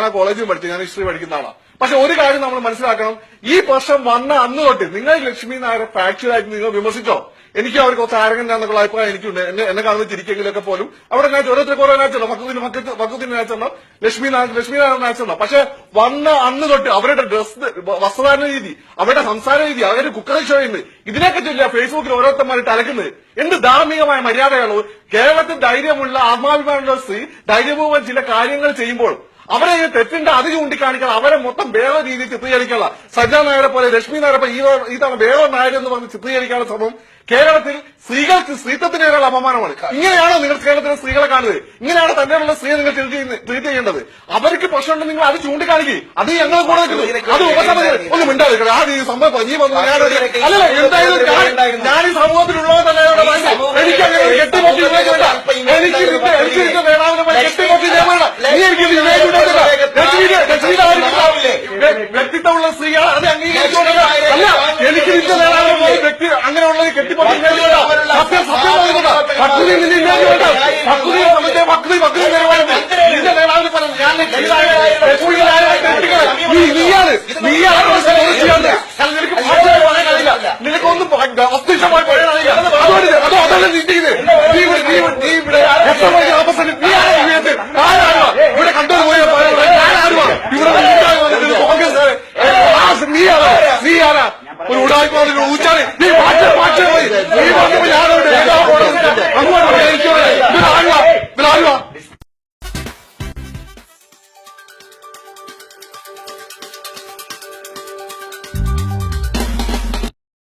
ആ കോളേജിൽ പഠിച്ചു, ഞാൻ ഹിസ്റ്ററി പഠിക്കുന്ന ആളാണ്. പക്ഷെ ഒരു കാര്യം നമ്മൾ മനസ്സിലാക്കണം, ഈ പ്രശ്നം വന്ന അന്ന് തൊട്ട് നിങ്ങൾ ലക്ഷ്മി നായരെ ഫാക്ച്വലായിട്ട് നിങ്ങൾ വിമർശിച്ചോ? എനിക്ക് അവർ കുറച്ച് ആരംഗന്നുള്ള അഭിപ്രായം എനിക്കുണ്ട്. എന്നെ കാണുന്ന ചിരിക്കെങ്കിലൊക്കെ പോലും അവിടെ ഓരോരുത്തർക്ക് ഓരോ നാച്ചുണ്ടോ, ഫക്കുദ്ദീൻ നാച്ചുണ്ടോ, ലക്ഷ്മി നായർ നാച്ചുണ്ടോ. പക്ഷെ വന്ന അന്ന് തൊട്ട് അവരുടെ ഡ്രസ്, വസ്ത്രധാരണ രീതി, അവരുടെ സംസാര രീതി, അവരുടെ കുക്കറി ഷോ ഉണ്ട്, ഇതിനൊക്കെ ചൊല്ലിയ ഫേസ്ബുക്കിൽ ഓരോരുത്തന്മാരിട്ട് അലക്കുന്നത് എന്ത് ധാർമ്മികമായ മര്യാദകളോ? കേരളത്തിൽ ധൈര്യമുള്ള ആത്മാഭിമാനമുള്ള സ്ത്രീ ധൈര്യപൂർവ്വം ചില കാര്യങ്ങൾ ചെയ്യുമ്പോൾ അവരെ തെറ്റിന്റെ അത് ചൂണ്ടിക്കാണിക്കണം, അവരെ മൊത്തം വേറെ രീതിയിൽ ചിത്രീകരിക്കാനുള്ള സജ്ജ നായരെ പോലെ ലക്ഷ്മി നായരെ പോലെ ഈ തവണ വേറെ നായർ എന്ന് പറഞ്ഞ് ചിത്രീകരിക്കാനുള്ള ശ്രമം കേരളത്തിൽ സ്ത്രീകൾക്ക് സ്ത്രീത്വത്തിനേക്കാൾ അപമാനമാണ്. ഇങ്ങനെയാണോ നിങ്ങൾ കേരളത്തിലെ സ്ത്രീകളെ കാണുന്നത്? ഇങ്ങനെയാണ് തന്നെയുള്ള സ്ത്രീയെ നിങ്ങൾ ട്രീറ്റ് ചെയ്യേണ്ടത്? അവർക്ക് പ്രശ്നമുണ്ട്, നിങ്ങൾ അത് ചൂണ്ടിക്കാണിക്കുക. അത് ഞങ്ങൾ കൂടെ അത് ഉപസമിതി ഒന്നും മിണ്ടാതിരിക്കണം. ആ ഈ സംഭവം നീ വന്നു അല്ലല്ല, എന്തായാലും ഞാൻ ഈ സമൂഹത്തിലുള്ളതല്ലേ എനിക്ക് കെട്ടിമൊട്ടി എനിക്ക് നേതാവിനെ കെട്ടിമൊട്ടി വ്യക്തിത്വമുള്ള സ്ത്രീയാണ്, അത് അംഗീകരിച്ചോളല്ല. അല്ല, എനിക്ക് നിന്റെ നേതാവിനെ വ്യക്തി അങ്ങനെയുള്ളത് കെട്ടിപ്പൊട്ടി സത്യം ഭക്തി നിന്റെ നേതാവിന് പറഞ്ഞു ഞാൻ നിനക്കൊന്നും അസ്തിഷമായി പറയാനില്ല. അതല്ല നിന്റെ ഇത് ഇവിടെ കണ്ടത് പോയ ഞാനാരുവാ ഇവിടെ കോൺഗ്രസ് നീ ആരാ ഒരു ഉടായ്പ ഊച്ചാണ് നീ